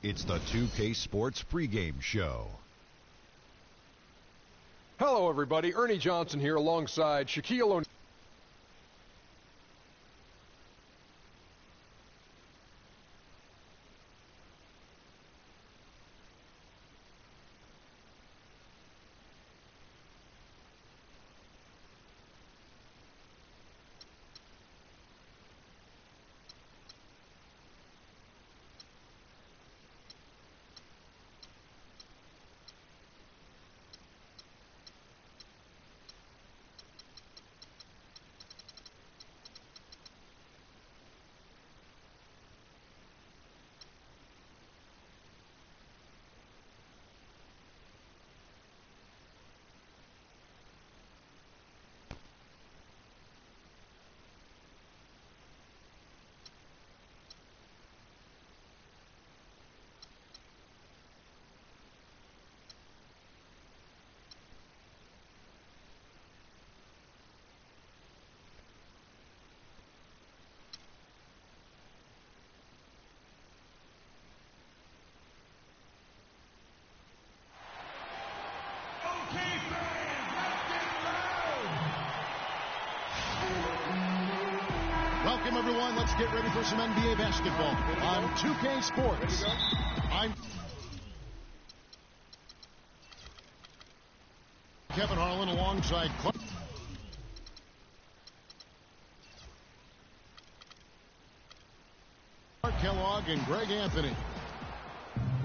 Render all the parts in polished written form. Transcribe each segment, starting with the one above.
It's the 2K Sports pregame show. Hello, everybody. Ernie Johnson here alongside Shaquille O'Neal. Welcome, everyone. Let's get ready for some NBA basketball on 2K Sports. I'm Kevin Harlan alongside Clark Kellogg and Greg Anthony.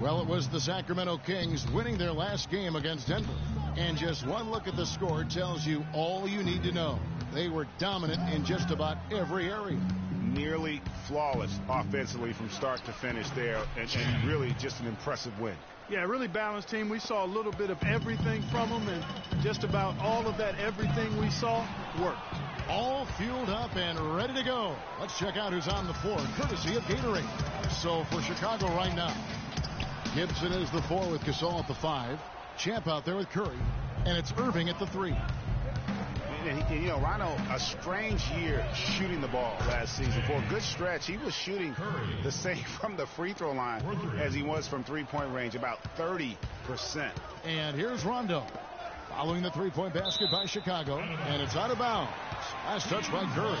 Well, it was the Sacramento Kings winning their last game against Denver. And just one look at the score tells you all you need to know. They were dominant in just about every area. Nearly flawless offensively from start to finish there, and really just an impressive win. Yeah, really balanced team. We saw a little bit of everything from them, and just about all of that everything we saw worked. All fueled up and ready to go. Let's check out who's on the floor, courtesy of Gatorade. So for Chicago right now, Gibson is the 4 with Gasol at the 5. Champ out there with Curry, and it's Irving at the 3. And you know, Rhino, a strange year shooting the ball last season. For a good stretch, he was shooting the same from the free throw line as he was from three-point range, about 30%. And here's Rondo, following the three-point basket by Chicago, and it's out of bounds. Last touch by Curry.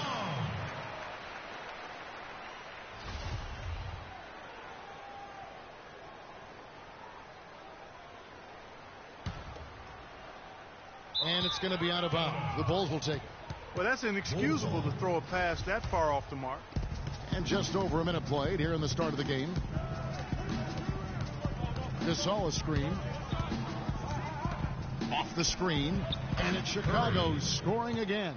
And it's going to be out of bounds. The Bulls will take it. Well, that's inexcusable to throw a pass that far off the mark. And just over a minute played here in the start of the game. Gasol a screen. Off the screen. And it's Chicago scoring again.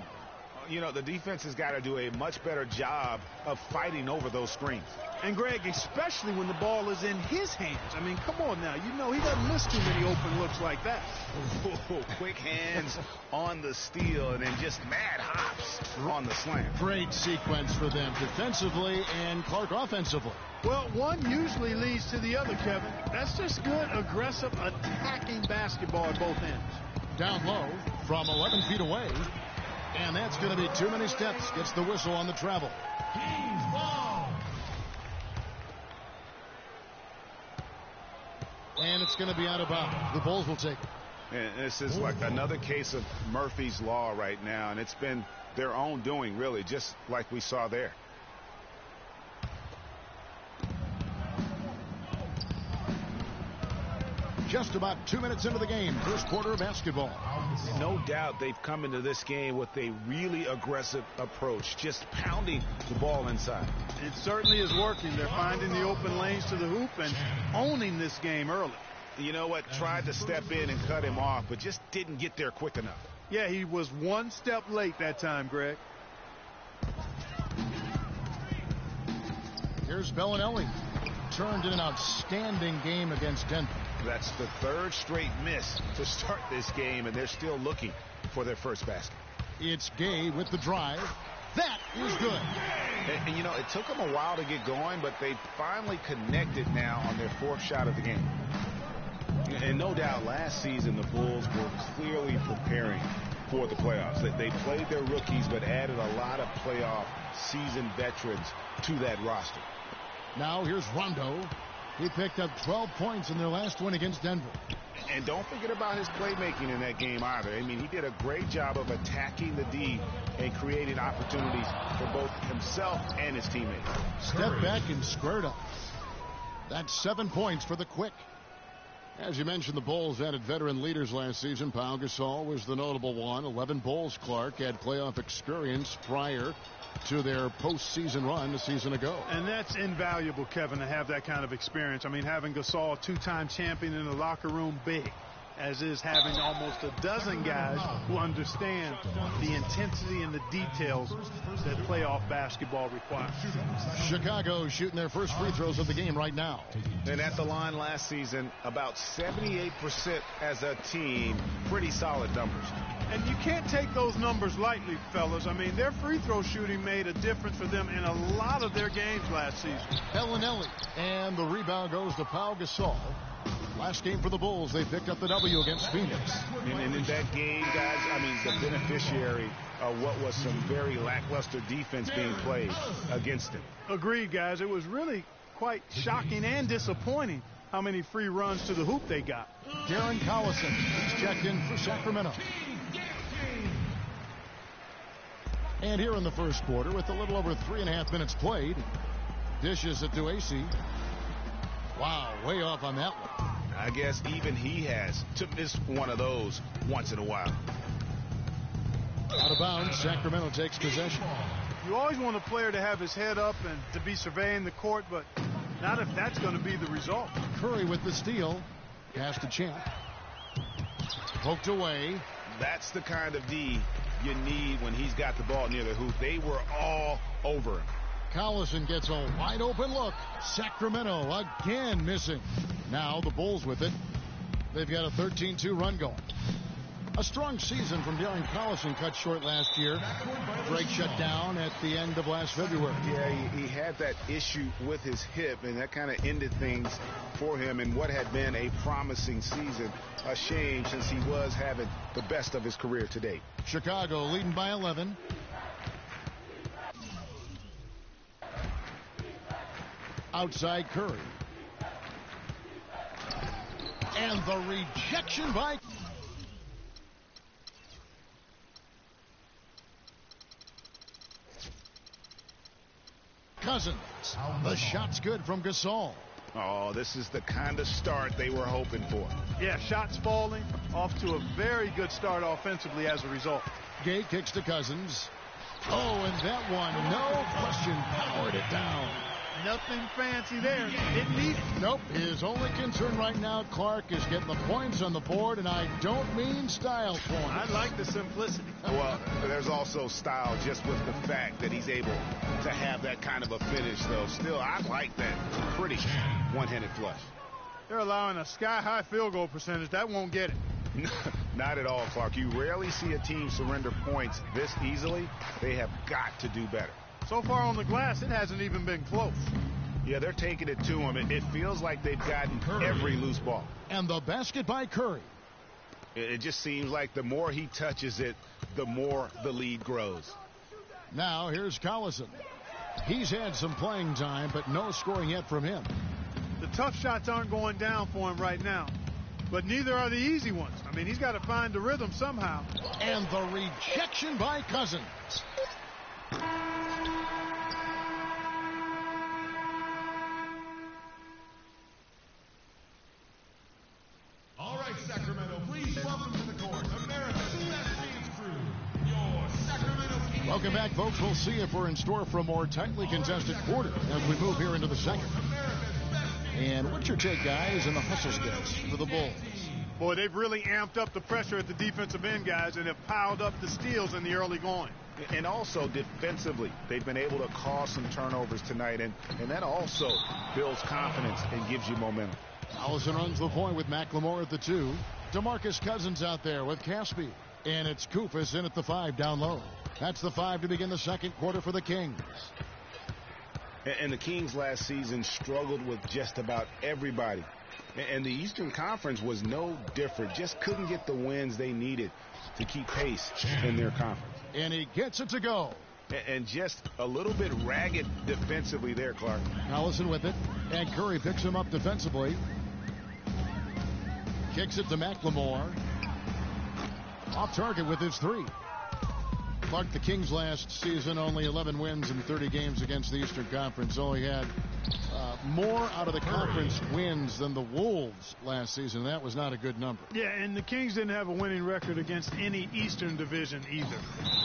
You know, the defense has got to do a much better job of fighting over those screens. And, Greg, especially when the ball is in his hands. I mean, come on now. You know he doesn't miss too many open looks like that. Quick hands on the steal and then just mad hops on the slam. Great sequence for them defensively and Clark offensively. Well, one usually leads to the other, Kevin. That's just good, aggressive, attacking basketball at both ends. Down low from 11 feet away. And that's going to be too many steps. Gets the whistle on the travel. Kings ball. And it's going to be out of bounds. The Bulls will take it. And this is like another case of Murphy's Law right now, and it's been their own doing, really, just like we saw there. Just about 2 minutes into the game, first quarter of basketball. No doubt they've come into this game with a really aggressive approach, just pounding the ball inside. It certainly is working. They're finding the open lanes to the hoop and owning this game early. You know what? Tried to step in and cut him off, but just didn't get there quick enough. Yeah, he was one step late that time, Greg. Here's Bellinelli. Turned in an outstanding game against Denver. That's the third straight miss to start this game, and they're still looking for their first basket. It's Gay with the drive. That is good. And you know, it took them a while to get going, but they finally connected now on their fourth shot of the game. And no doubt last season the Bulls were clearly preparing for the playoffs. They played their rookies but added a lot of playoff seasoned veterans to that roster. Now here's Rondo. He picked up 12 points in their last win against Denver. And don't forget about his playmaking in that game either. I mean, he did a great job of attacking the D and creating opportunities for both himself and his teammates. Step back and squared up. That's 7 points for the Quick. As you mentioned, the Bulls added veteran leaders last season. Pau Gasol was the notable one. 11 Bulls, Clark, had playoff experience prior to their postseason run a season ago. And that's invaluable, Kevin, to have that kind of experience. I mean, having Gasol, a two-time champion in the locker room, big, as is having almost a dozen guys who understand the intensity and the details that playoff basketball requires. Chicago shooting their first free throws of the game right now. And at the line last season, about 78% as a team. Pretty solid numbers. And you can't take those numbers lightly, fellas. I mean, their free throw shooting made a difference for them in a lot of their games last season. Bellinelli, and the rebound goes to Pau Gasol. Last game for the Bulls, they picked up the W against Phoenix. And in that game, guys, I mean, the beneficiary of what was some very lackluster defense being played against him. Agreed, guys. It was really quite shocking and disappointing how many free runs to the hoop they got. Darren Collison is checked in for Sacramento. And here in the first quarter, with a little over 3.5 minutes played, dishes it to AC. Wow, way off on that one. I guess even he has to miss one of those once in a while. Out of bounds, Sacramento takes possession. You always want a player to have his head up and to be surveying the court, but not if that's going to be the result. Curry with the steal. Pass to Champ. Poked away. That's the kind of D you need when he's got the ball near the hoop. They were all over him. Collison gets a wide open look. Sacramento again missing. Now the Bulls with it. They've got a 13-2 run going. A strong season from Darren Collison cut short last year. Greg shut down at the end of last February. Yeah, he had that issue with his hip, and that kind of ended things for him in what had been a promising season. A shame, since he was having the best of his career to date. Chicago leading by 11. Outside Curry. And the rejection by Cousins. The shot's good from Gasol. Oh, this is the kind of start they were hoping for. Yeah, shots falling, off to a very good start offensively as a result. Gay kicks to Cousins. Oh, and that one, no question, powered it down. Nothing fancy there. Didn't need it. Nope. His only concern right now, Clark, is getting the points on the board, and I don't mean style points. I like the simplicity. Well, there's also style just with the fact that he's able to have that kind of a finish, though. Still, I like that pretty one-handed flush. They're allowing a sky-high field goal percentage. That won't get it. Not at all, Clark. You rarely see a team surrender points this easily. They have got to do better. So far on the glass, it hasn't even been close. Yeah, they're taking it to him. It feels like they've gotten every loose ball. And the basket by Curry. It just seems like the more he touches it, the more the lead grows. Now here's Collison. He's had some playing time, but no scoring yet from him. The tough shots aren't going down for him right now, but neither are the easy ones. I mean, he's got to find the rhythm somehow. And the rejection by Cousins. All right, Sacramento, please welcome to the court America's best dance crew, your Sacramento Kings. Welcome back, folks. We'll see if we're in store for a more tightly contested quarter as we move here into the second. And what's your take, guys, in the hustle skills for the Bulls? Boy, they've really amped up the pressure at the defensive end, guys, and have piled up the steals in the early going. And also defensively, they've been able to cause some turnovers tonight, and that also builds confidence and gives you momentum. Allison runs the point with McLemore at the 2. DeMarcus Cousins out there with Caspi. And it's Koufos in at the 5 down low. That's the 5 to begin the second quarter for the Kings. And the Kings last season struggled with just about everybody. And the Eastern Conference was no different. Just couldn't get the wins they needed to keep pace in their conference. And he gets it to go. And just a little bit ragged defensively there, Clark. Collison with it. And Curry picks him up defensively. Kicks it to McLemore. Off target with his three. Clark, the Kings last season only 11 wins in 30 games against the Eastern Conference. Only had more out of the conference wins than the Wolves last season. That was not a good number. Yeah, and the Kings didn't have a winning record against any Eastern division either.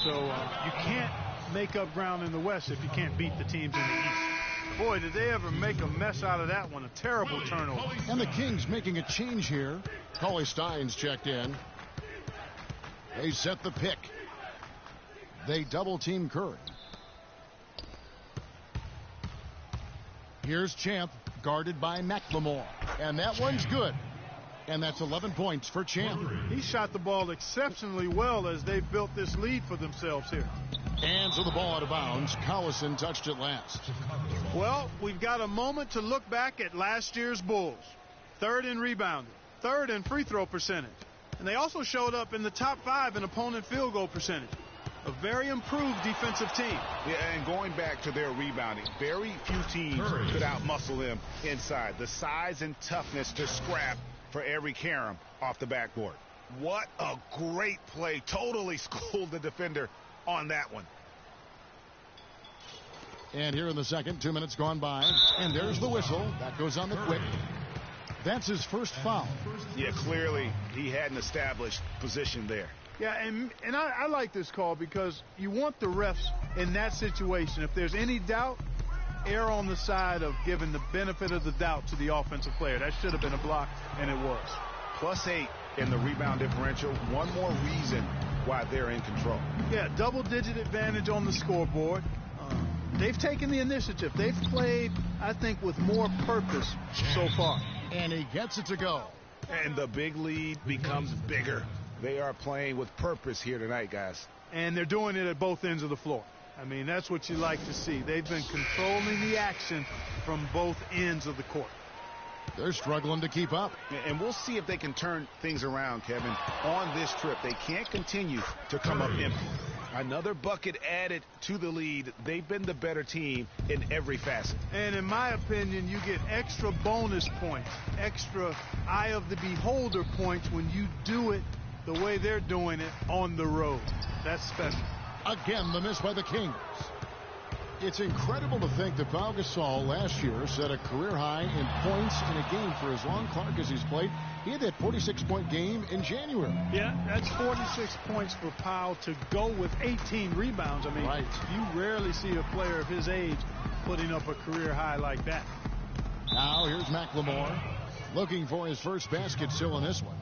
So you can't make up ground in the West if you can't beat the teams in the East. Boy, did they ever make a mess out of that one. A terrible turnover. And the Kings making a change here. Cauley Steins checked in. They set the pick. They double team Curry. Here's Champ, guarded by McLemore. And that one's good. And that's 11 points for Champ. He shot the ball exceptionally well as they've built this lead for themselves here. And so the ball out of bounds. Collison touched it last. Well, we've got a moment to look back at last year's Bulls. Third in rebounding, third in free throw percentage. And they also showed up in the top 5 in opponent field goal percentage. A very improved defensive team. Yeah, and going back to their rebounding, very few teams could outmuscle them inside. The size and toughness to scrap for Eric Karam off the backboard. What a great play. Totally schooled the defender on that one. And here in the second, 2 minutes gone by. And there's the whistle. That goes on the quick. That's his first foul. Yeah, clearly he hadn't established position there. Yeah, and I like this call because you want the refs in that situation. If there's any doubt, err on the side of giving the benefit of the doubt to the offensive player. That should have been a block, and it was. +8 in the rebound differential. One more reason why they're in control. Yeah, double-digit advantage on the scoreboard. They've taken the initiative. They've played, I think, with more purpose so far. And he gets it to go. And the big lead becomes bigger. They are playing with purpose here tonight, guys. And they're doing it at both ends of the floor. I mean, that's what you like to see. They've been controlling the action from both ends of the court. They're struggling to keep up. And we'll see if they can turn things around, Kevin, on this trip. They can't continue to come up empty. Another bucket added to the lead. They've been the better team in every facet. And in my opinion, you get extra bonus points, extra eye of the beholder points when you do it the way they're doing it on the road. That's special. Again, the miss by the Kings. It's incredible to think that Pau Gasol last year set a career high in points in a game for as long, Clark, as he's played. He had that 46-point game in January. Yeah, that's 46 points for Pau to go with 18 rebounds. I mean, right. You rarely see a player of his age putting up a career high like that. Now here's McLemore looking for his first basket still in this one.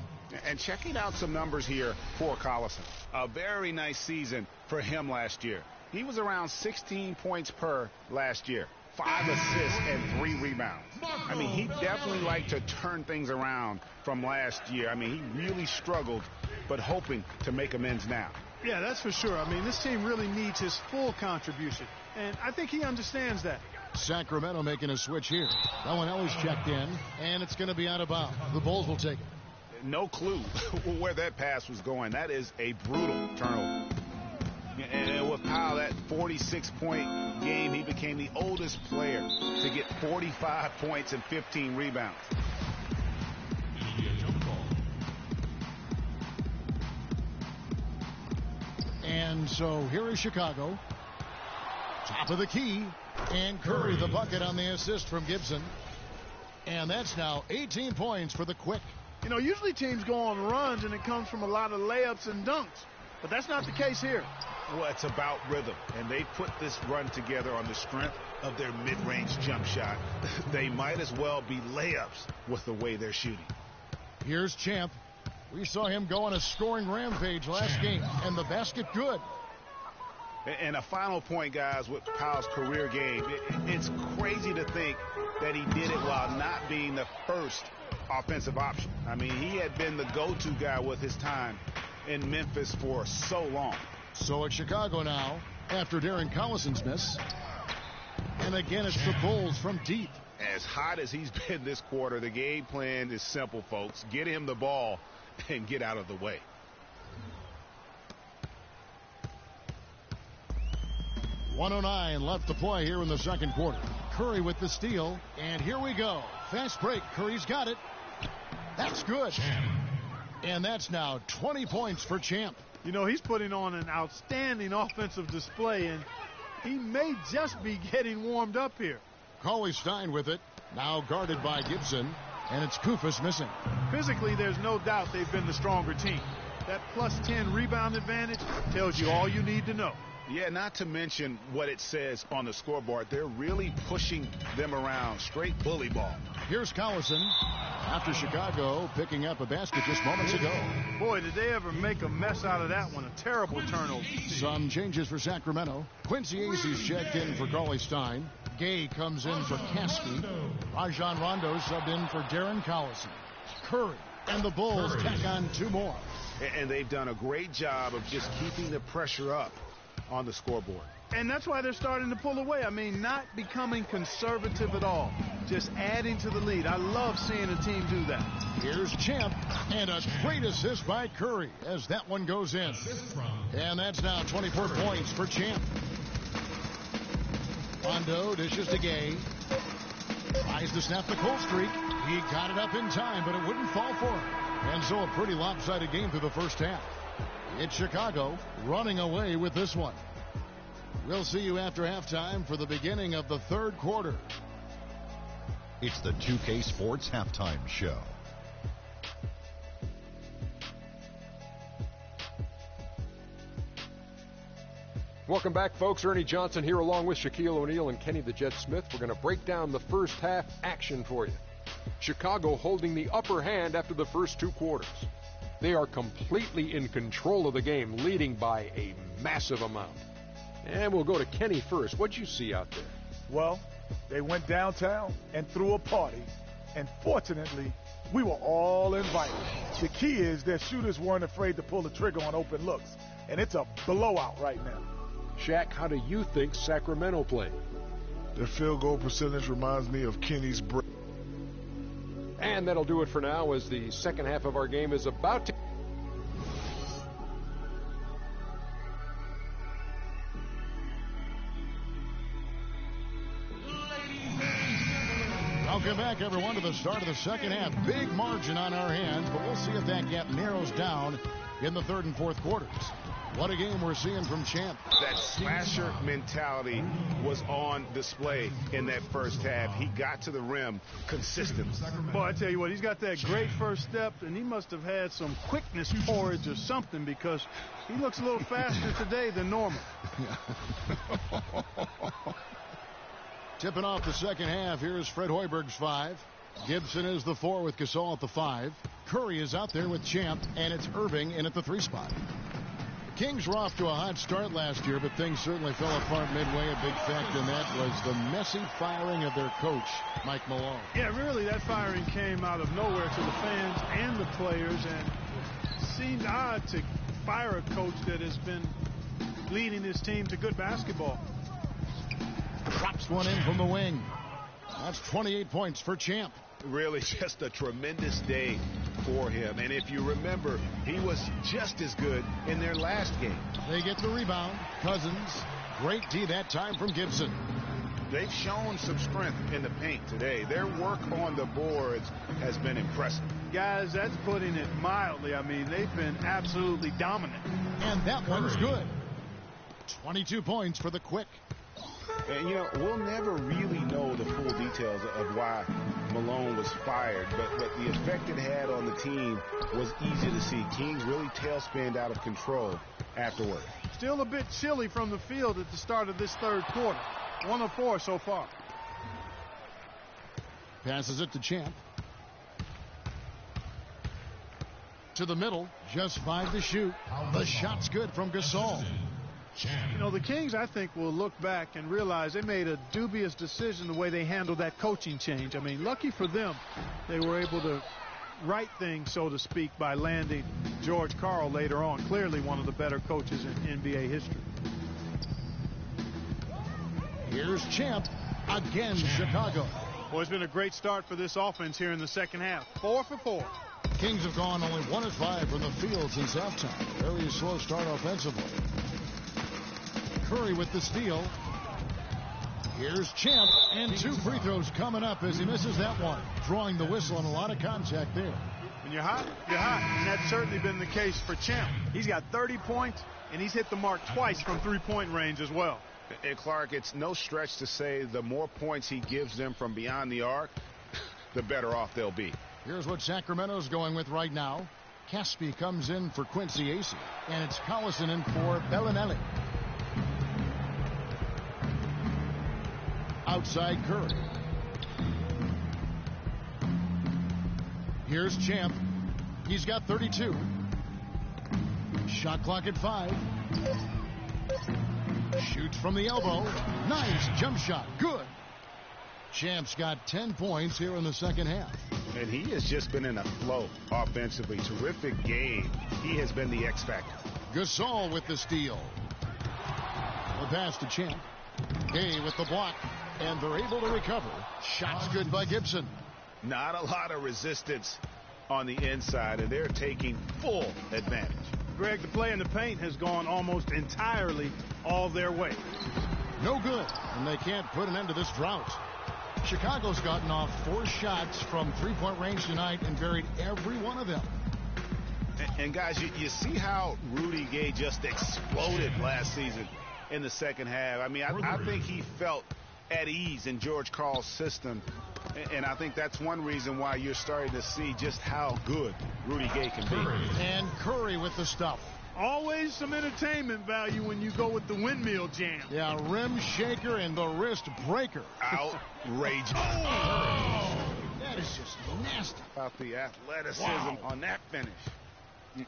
And checking out some numbers here for Collison. A very nice season for him last year. He was around 16 points per last year. 5 assists and 3 rebounds. I mean, he definitely liked to turn things around from last year. I mean, he really struggled, but hoping to make amends now. Yeah, that's for sure. I mean, this team really needs his full contribution, and I think he understands that. Sacramento making a switch here. Bellinelli's checked in, and it's going to be out of bounds. The Bulls will take it. No clue where that pass was going. That is a brutal turnover. And with Pau, that 46-point game, he became the oldest player to get 45 points and 15 rebounds. And so here is Chicago. Top of the key. And Curry the bucket on the assist from Gibson. And that's now 18 points for the Quick. You know, usually teams go on runs and it comes from a lot of layups and dunks. But that's not the case here. Well, it's about rhythm, and they put this run together on the strength of their mid-range jump shot. They might as well be layups with the way they're shooting. Here's Champ. We saw him go on a scoring rampage last game, and the basket good. And a final point, guys, with Pau's career game. It's crazy to think that he did it while not being the first offensive option. I mean, he had been the go-to guy with his time in Memphis for so long. So it's Chicago now after Darren Collison's miss. And again, it's the Bulls from deep. As hot as he's been this quarter, the game plan is simple, folks. Get him the ball and get out of the way. 1:09 left to play here in the second quarter. Curry with the steal, and here we go. Fast break. Curry's got it. That's good. And that's now 20 points for Champ. You know, he's putting on an outstanding offensive display, and he may just be getting warmed up here. Cauley-Stein with it. Now guarded by Gibson, and it's Koufos missing. Physically, there's no doubt they've been the stronger team. That plus 10 rebound advantage tells you all you need to know. Yeah, not to mention what it says on the scoreboard. They're really pushing them around. Straight bully ball. Here's Collison after Chicago picking up a basket just moments ago. Boy, did they ever make a mess out of that one. A terrible turnover. Some changes for Sacramento. Quincy Azee's checked in for Cauley-Stein. Gay comes in for Caskey. Rajon Rondo subbed in for Darren Collison. Curry and the Bulls tack on 2 more. And they've done a great job of just keeping the pressure up on the scoreboard. And that's why they're starting to pull away. I mean, not becoming conservative at all. Just adding to the lead. I love seeing a team do that. Here's Champ, and a great assist by Curry as that one goes in. And that's now 24 points for Champ. Rondo dishes to Gay. Tries to snap the cold streak. He got it up in time, but it wouldn't fall for him. And so a pretty lopsided game through the first half. It's Chicago running away with this one. We'll see you after halftime for the beginning of the third quarter. It's the 2K Sports Halftime Show. Welcome back, folks. Ernie Johnson here along with Shaquille O'Neal and Kenny the Jet Smith. We're going to break down the first half action for you. Chicago holding the upper hand after the first 2 quarters. They are completely in control of the game, leading by a massive amount. And we'll go to Kenny first. What'd you see out there? Well, they went downtown and threw a party, and fortunately, we were all invited. The key is their shooters weren't afraid to pull the trigger on open looks, and it's a blowout right now. Shaq, how do you think Sacramento played? Their field goal percentage reminds me of Kenny's break. And that'll do it for now as the second half of our game is about to... Welcome back, everyone, to the start of the second half. Big margin on our hands, but we'll see if that gap narrows down in the third and fourth quarters. What a game we're seeing from Champ. That slasher mentality was on display in that first half. He got to the rim consistently. Boy, I tell you what, he's got that great first step, and he must have had some quickness porridge or something because he looks a little faster today than normal. Tipping off the second half, here's Fred Hoiberg's 5. Gibson is the 4 with Gasol at the 5. Curry is out there with Champ, and it's Irving in at the 3 spot. The Kings were off to a hot start last year, but things certainly fell apart midway. A big factor in that was the messy firing of their coach, Mike Malone. Yeah, really, that firing came out of nowhere to the fans and the players, and it seemed odd to fire a coach that has been leading his team to good basketball. Drops one in from the wing. That's 28 points for Champ. Really just a tremendous day for him. And if you remember, he was just as good in their last game. They get the rebound. Cousins. Great D that time from Gibson. They've shown some strength in the paint today. Their work on the boards has been impressive. Guys, that's putting it mildly. I mean, they've been absolutely dominant. And that one's good. 22 points for the Quick. And, you know, we'll never really know the full details of why Malone was fired, but the effect it had on the team was easy to see. Kings really tailspinned out of control afterward. Still a bit chilly from the field at the start of this third quarter. 1 of 4 so far. Passes it to Champ. To the middle, just 5 to shoot. The shot's good from Gasol. You know, the Kings, I think, will look back and realize they made a dubious decision the way they handled that coaching change. I mean, lucky for them, they were able to right things, so to speak, by landing George Karl later on. Clearly one of the better coaches in NBA history. Here's Champ. Again, Chicago. Well, it's been a great start for this offense here in the second half. 4 for 4. Kings have gone only 1 of 5 from the field since halftime. Very slow start offensively. Curry with the steal. Here's Champ, and 2 free throws coming up as he misses that one. Drawing the whistle on a lot of contact there. When you're hot, you're hot. And that's certainly been the case for Champ. He's got 30 points, and he's hit the mark twice from three-point range as well. And Clark, it's no stretch to say the more points he gives them from beyond the arc, the better off they'll be. Here's what Sacramento's going with right now. Caspi comes in for Quincy Acey, and it's Collison in for Bellinelli. Outside Curry. Here's Champ. He's got 32. Shot clock at 5. Shoots from the elbow. Nice jump shot. Good. Champ's got 10 points here in the second half. And he has just been in a flow offensively. Terrific game. He has been the X factor. Gasol with the steal. The pass to Champ. Gay with the block. And they're able to recover. Shots good by Gibson. Not a lot of resistance on the inside, and they're taking full advantage. Greg, the play in the paint has gone almost entirely all their way. No good, and they can't put an end to this drought. Chicago's gotten off 4 shots from three-point range tonight and buried every one of them. And guys, you see how Rudy Gay just exploded last season in the second half. I mean, I think he felt at ease in George Karl's system, and I think that's one reason why you're starting to see just how good Rudy Gay can be. And Curry with the stuff. Always some entertainment value when you go with the windmill jam. Yeah, rim shaker and the wrist breaker. Outrageous. That is just nasty. About the athleticism on that finish.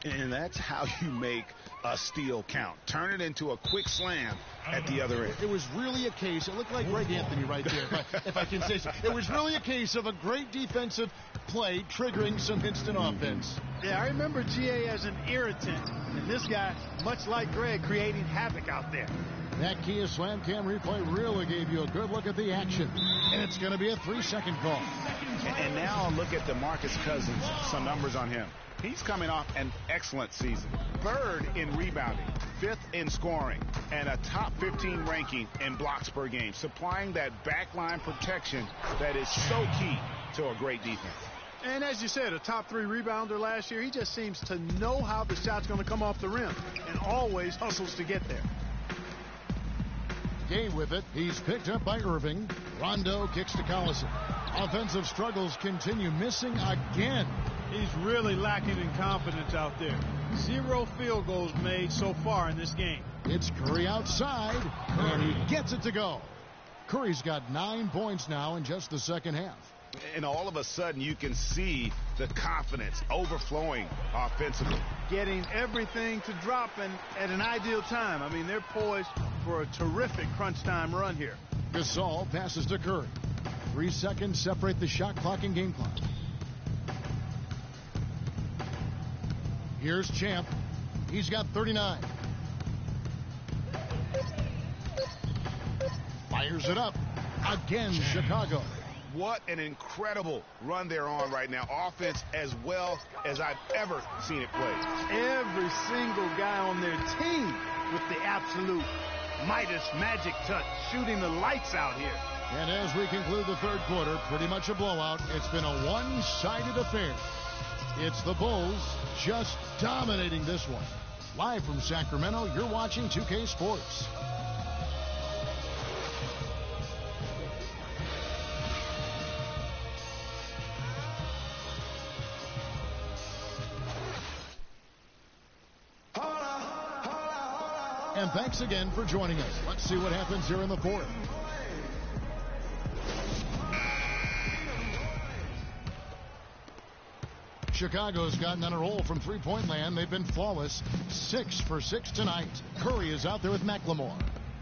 And that's how you make a steal count. Turn it into a quick slam at the other end. It was really a case, it looked like Greg Anthony right there, if I can say so. It was really a case of a great defensive play triggering some instant offense. Yeah, I remember GA as an irritant. And this guy, much like Greg, creating havoc out there. That Kia Slam Cam replay really gave you a good look at the action. And it's going to be a 3-second call. And now look at DeMarcus Cousins. Some numbers on him. He's coming off an excellent season. 3rd in rebounding, 5th in scoring, and a top 15 ranking in blocks per game, supplying that backline protection that is so key to a great defense. And as you said, a top 3 rebounder last year. He just seems to know how the shot's going to come off the rim and always hustles to get there. Gay with it. He's picked up by Irving. Rondo kicks to Collison. Offensive struggles continue, missing again. He's really lacking in confidence out there. 0 field goals made so far in this game. It's Curry outside, and he gets it to go. Curry's got 9 points now in just the second half. And all of a sudden, you can see the confidence overflowing offensively. Getting everything to drop at an ideal time. I mean, they're poised for a terrific crunch time run here. Gasol passes to Curry. 3 seconds separate the shot clock and game clock. Here's Champ. He's got 39. Fires it up. Again, Chicago. What an incredible run they're on right now. Offense as well as I've ever seen it played. Every single guy on their team with the absolute Midas magic touch, shooting the lights out here. And as we conclude the third quarter, pretty much a blowout. It's been a one-sided affair. It's the Bulls just dominating this one. Live from Sacramento, you're watching 2K Sports. And thanks again for joining us. Let's see what happens here in the fourth. Chicago's gotten on a roll from three-point land. They've been flawless. 6 for 6 tonight. Curry is out there with McLemore.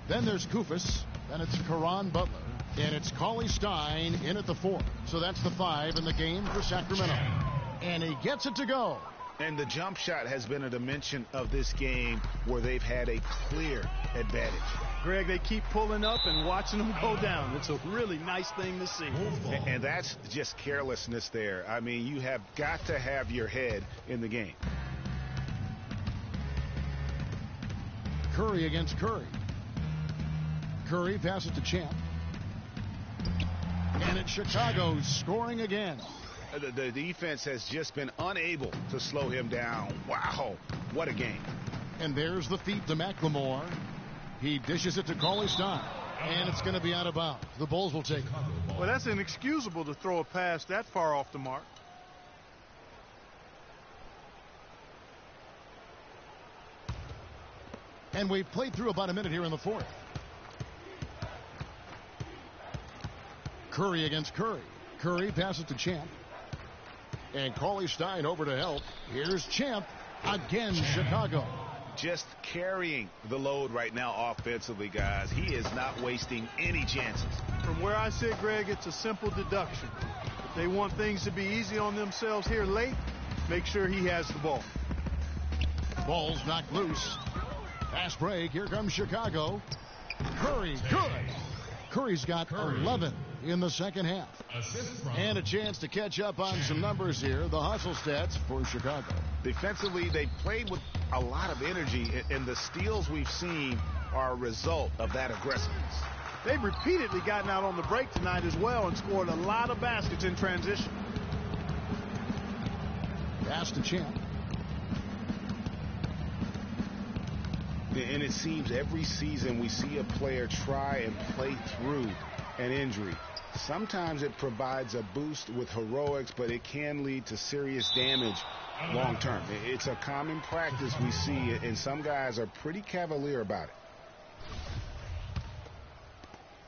Then there's Koufos. Then it's Caron Butler. And it's Cauley Stein in at the 4. So that's the 5 in the game for Sacramento. And he gets it to go. And the jump shot has been a dimension of this game where they've had a clear advantage. Greg, they keep pulling up and watching them go down. It's a really nice thing to see. And that's just carelessness there. I mean, you have got to have your head in the game. Curry against Curry. Curry passes to Champ. And it's Chicago scoring again. The defense has just been unable to slow him down. Wow, what a game. And there's the feed to McLemore. He dishes it to Cauley-Stein. And it's going to be out of bounds. The Bulls will take it. Well, that's inexcusable to throw a pass that far off the mark. And we've played through about a minute here in the fourth. Curry against Curry. Curry passes to Champ. And Cauley-Stein over to help. Here's Champ. Again, Chicago. Just carrying the load right now offensively, guys. He is not wasting any chances. From where I sit, Greg, it's a simple deduction. If they want things to be easy on themselves here late, make sure he has the ball. Ball's knocked loose. Fast break. Here comes Chicago. Curry, good. Curry's got 11 in the second half. And a chance to catch up on some numbers here. The hustle stats for Chicago. Defensively, they played with a lot of energy, and the steals we've seen are a result of that aggressiveness. They've repeatedly gotten out on the break tonight as well and scored a lot of baskets in transition. Pass to Champ. And it seems every season we see a player try and play through an injury. Sometimes it provides a boost with heroics, but it can lead to serious damage long term. It's a common practice we see, and some guys are pretty cavalier about it.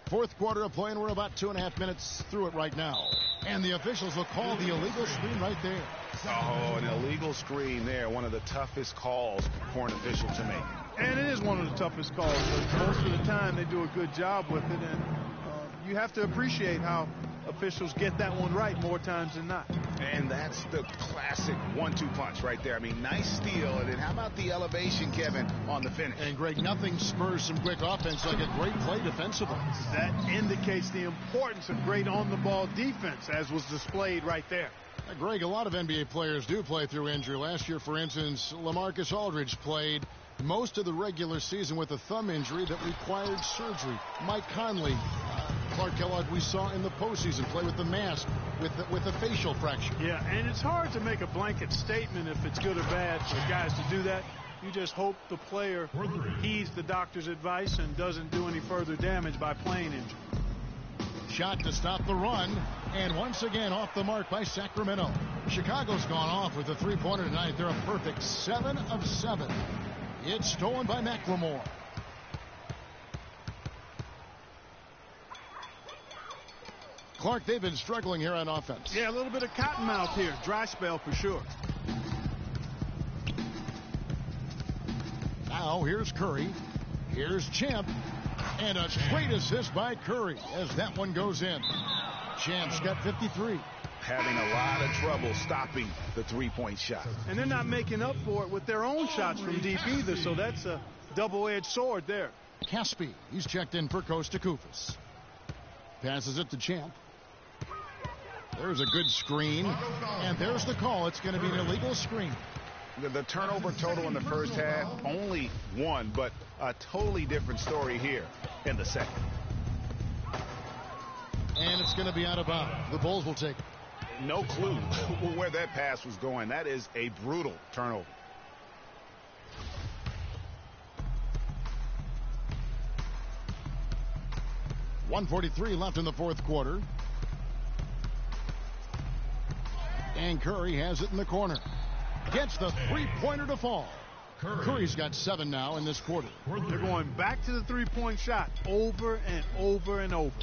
Fourth quarter of play, and we're about 2.5 minutes through it right now. And the officials will call the illegal screen right there. Oh, an illegal screen there. One of the toughest calls for an official to make. And it is one of the toughest calls, but most of the time they do a good job with it, and you have to appreciate how officials get that one right more times than not. And that's the classic 1-2 punch right there. I mean, nice steal, and then how about the elevation, Kevin, on the finish? And, Greg, nothing spurs some quick offense like a great play defensively. That indicates the importance of great on-the-ball defense, as was displayed right there. Greg, a lot of NBA players do play through injury. Last year, for instance, LaMarcus Aldridge played most of the regular season with a thumb injury that required surgery. Mike Conley, Clark Kellogg, we saw in the postseason play with the mask with a facial fracture. Yeah, and it's hard to make a blanket statement if it's good or bad for guys to do that. You just hope the player heeds the doctor's advice and doesn't do any further damage by playing injured. Shot to stop the run, and once again off the mark by Sacramento. Chicago's gone off with a three-pointer tonight. They're a perfect 7 of 7. It's stolen by McLemore. Clark, they've been struggling here on offense. Yeah, a little bit of cottonmouth here. Dry spell for sure. Now here's Curry. Here's Champ. And a great assist by Curry as that one goes in. Champ's got 53. Having a lot of trouble stopping the three-point shot. And they're not making up for it with their own shots from deep either, so that's a double-edged sword there. Caspi, he's checked in for Kosta Koufos. Passes it to Champ. There's a good screen, and there's the call. It's going to be an illegal screen. The turnover total in the first half, only 1, but a totally different story here in the second. And it's going to be out of bounds. The Bulls will take it. No clue where that pass was going. That is a brutal turnover. .143 left in the fourth quarter. And Curry has it in the corner. Gets the three-pointer to fall. Curry's got 7 now in this quarter. They're going back to the three-point shot over and over and over.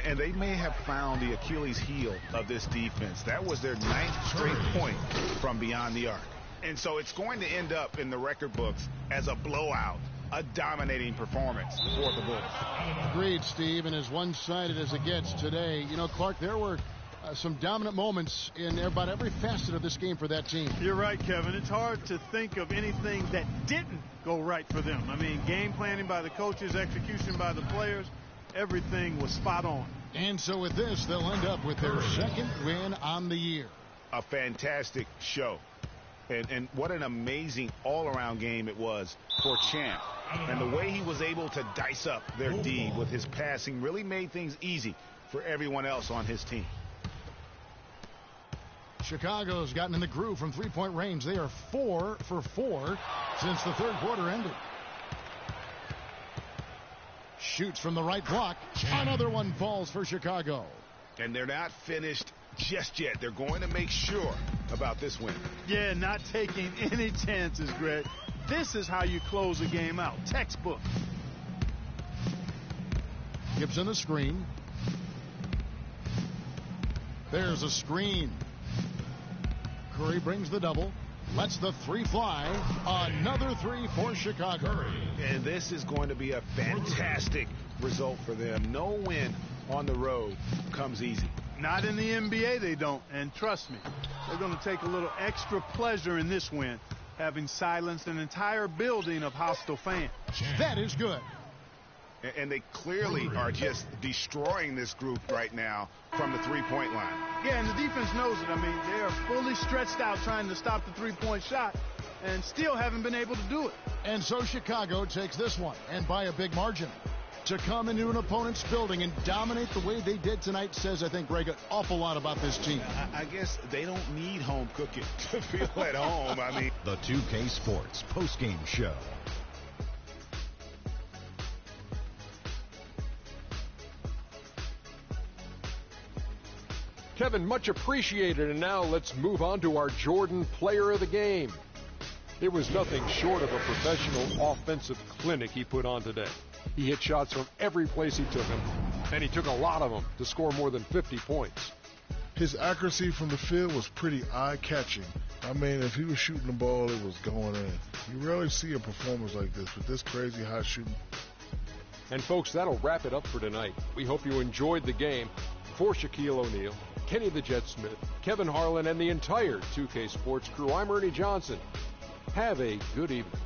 And they may have found the Achilles heel of this defense. That was their 9th straight point from beyond the arc. And so it's going to end up in the record books as a blowout, a dominating performance for the Bulls. Agreed, Steve, and as one-sided as it gets today. You know, Clark, there were some dominant moments in about every facet of this game for that team. You're right, Kevin. It's hard to think of anything that didn't go right for them. I mean, game planning by the coaches, execution by the players, everything was spot on. And so with this, they'll end up with their second win on the year. A fantastic show. And what an amazing all-around game it was for Champ. And the way he was able to dice up their D with his passing really made things easy for everyone else on his team. Chicago's gotten in the groove from three-point range. They are 4 for 4 since the third quarter ended. Shoots from the right block. Another one falls for Chicago. And they're not finished just yet. They're going to make sure about this win. Yeah, not taking any chances, Greg. This is how you close a game out. Textbook. Gibson the screen. There's a screen. Curry brings the double. Lets the three fly. Another three for Chicago. And this is going to be a fantastic result for them. No win on the road comes easy. Not in the NBA, they don't. And trust me, they're going to take a little extra pleasure in this win, having silenced an entire building of hostile fans. That is good. And they clearly are just destroying this group right now from the three-point line. Yeah, and the defense knows it. I mean, they are fully stretched out trying to stop the three-point shot and still haven't been able to do it. And so Chicago takes this one, and by a big margin. To come into an opponent's building and dominate the way they did tonight says, I think, Greg, an awful lot about this team. I guess they don't need home cooking to feel at home. I mean, The 2K Sports postgame show. Kevin, much appreciated. And now let's move on to our Jordan Player of the Game. It was nothing short of a professional offensive clinic he put on today. He hit shots from every place he took them, and he took a lot of them to score more than 50 points. His accuracy from the field was pretty eye-catching. I mean, if he was shooting the ball, it was going in. You rarely see a performance like this with this crazy hot shooting. And folks, that'll wrap it up for tonight. We hope you enjoyed the game. For Shaquille O'Neal, Kenny the Jet Smith, Kevin Harlan, and the entire 2K Sports crew, I'm Ernie Johnson. Have a good evening.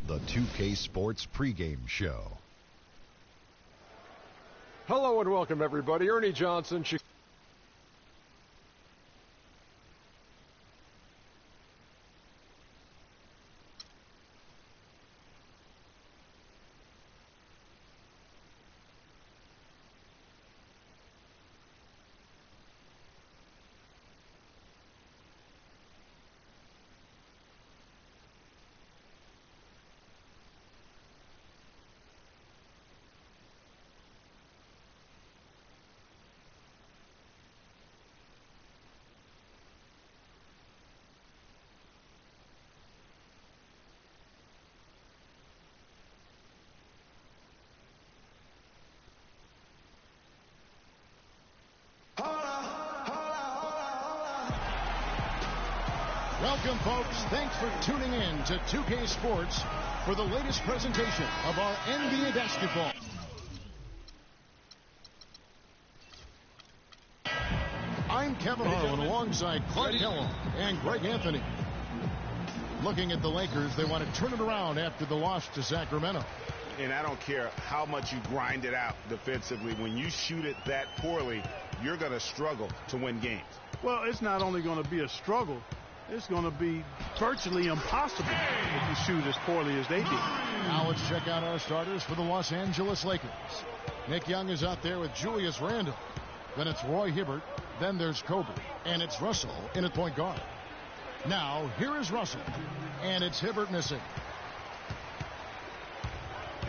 the 2K Sports pregame show. Hello and welcome, everybody. Ernie Johnson. Welcome, folks. Thanks for tuning in to 2K Sports for the latest presentation of our NBA basketball. I'm Kevin Harlan alongside Clark Kellogg and Greg Anthony. Looking at the Lakers, they want to turn it around after the loss to Sacramento. And I don't care how much you grind it out defensively. When you shoot it that poorly, you're going to struggle to win games. Well, it's not only going to be a struggle, it's going to be virtually impossible if you shoot as poorly as they did. Now let's check out our starters for the Los Angeles Lakers. Nick Young is out there with Julius Randle. Then it's Roy Hibbert. Then there's Kobe. And it's Russell in at point guard. Now, here is Russell. And it's Hibbert missing.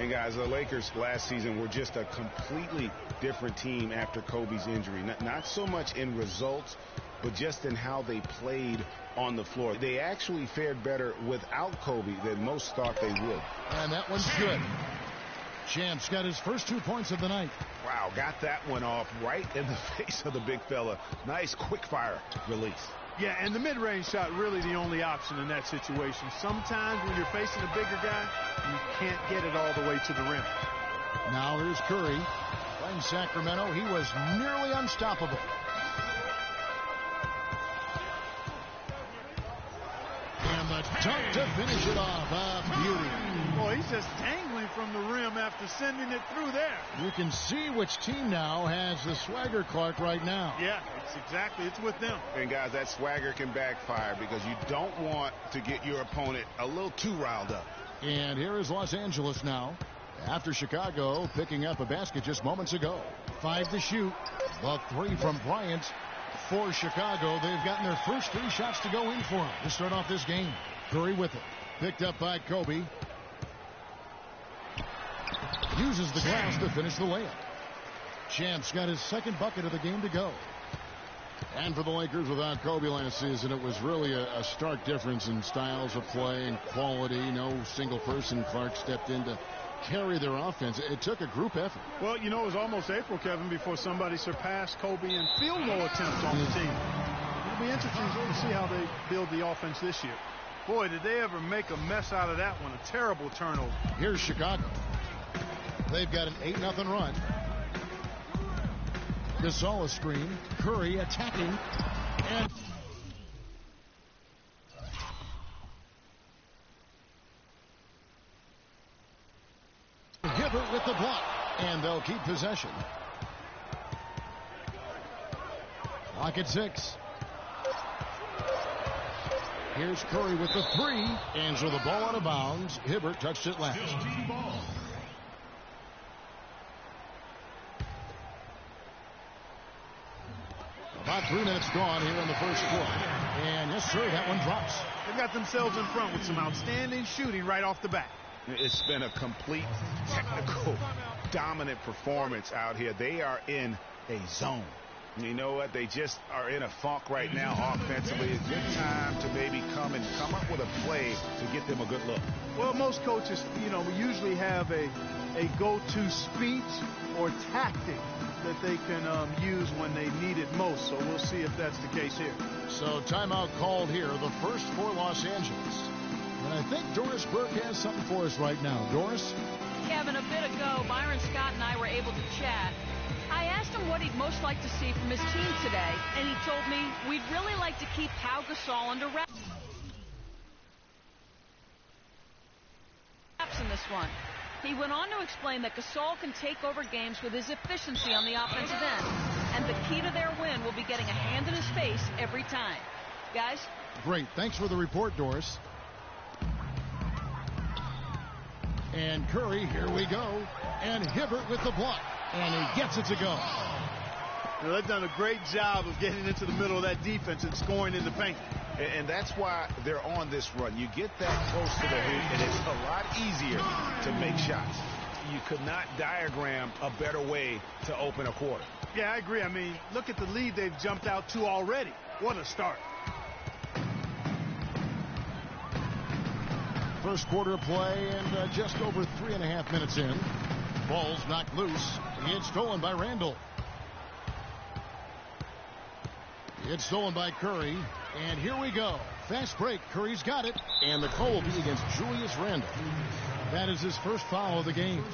And guys, the Lakers last season were just a completely different team after Kobe's injury. Not so much in results, but just in how they played on the floor. They actually fared better without Kobe than most thought they would. And that one's good. Shams got his first 2 points of the night. Wow, got that one off right in the face of the big fella. Nice quick fire release. Yeah, and the mid-range shot really the only option in that situation. Sometimes when you're facing a bigger guy, you can't get it all the way to the rim. Now here's Curry. Playing Sacramento, he was nearly unstoppable. And the dunk to finish it off. A beauty. Boy, he's just dangling from the rim after sending it through there. You can see which team now has the swagger, Clark, right now. Yeah, it's with them. And guys, that swagger can backfire because you don't want to get your opponent a little too riled up. And here is Los Angeles now. After Chicago picking up a basket just moments ago. 5 to shoot. The 3 from Bryant. For Chicago, they've gotten their first 3 shots to go in for them to start off this game. Curry with it. Picked up by Kobe. Uses the glass to finish the layup. Shams got his second bucket of the game to go. And for the Lakers, without Kobe last season, it was really a stark difference in styles of play and quality. No single person, Clark, stepped in to carry their offense. It took a group effort. Well, you know, it was almost April, Kevin, before somebody surpassed Kobe in field goal attempts on the team. It'll be interesting to see how they build the offense this year. Boy, did they ever make a mess out of that one. A terrible turnover. Here's Chicago. They've got an 8-0 run. Gasol a screen. Curry attacking. And Hibbert with the block. And they'll keep possession. Clock at 6. Here's Curry with the 3. And so the ball out of bounds. Hibbert touched it last. About 3 minutes gone here in the first quarter. And yes, sir, that one drops. They got themselves in front with some outstanding shooting right off the bat. It's been a complete technical, dominant performance out here. They are in a zone. You know what? They just are in a funk right now offensively. A good time to maybe come up with a play to get them a good look. Well, most coaches, you know, usually have a go-to speech or tactic that they can use when they need it most. So we'll see if that's the case here. So timeout called here, the first for Los Angeles. And I think Doris Burke has something for us right now. Doris? Kevin, a bit ago, Byron Scott and I were able to chat. I asked him what he'd most like to see from his team today, and he told me we'd really like to keep Pau Gasol under wraps. close in this one. He went on to explain that Gasol can take over games with his efficiency on the offensive end, and the key to their win will be getting a hand in his face every time. Guys? Great. Thanks for the report, Doris. And Curry, here we go. And Hibbert with the block. And he gets it to go. Well, they've done a great job of getting into the middle of that defense and scoring in the paint. And that's why they're on this run. You get that close to the hoop, and it's a lot easier to make shots. You could not diagram a better way to open a quarter. Yeah, I agree. I mean, look at the lead they've jumped out to already. What a start. First quarter play and just over 3.5 minutes in. Ball's knocked loose. It's stolen by Randall. It's stolen by Curry. And here we go. Fast break. Curry's got it. And the call will be against Julius Randle. That is his first foul of the game.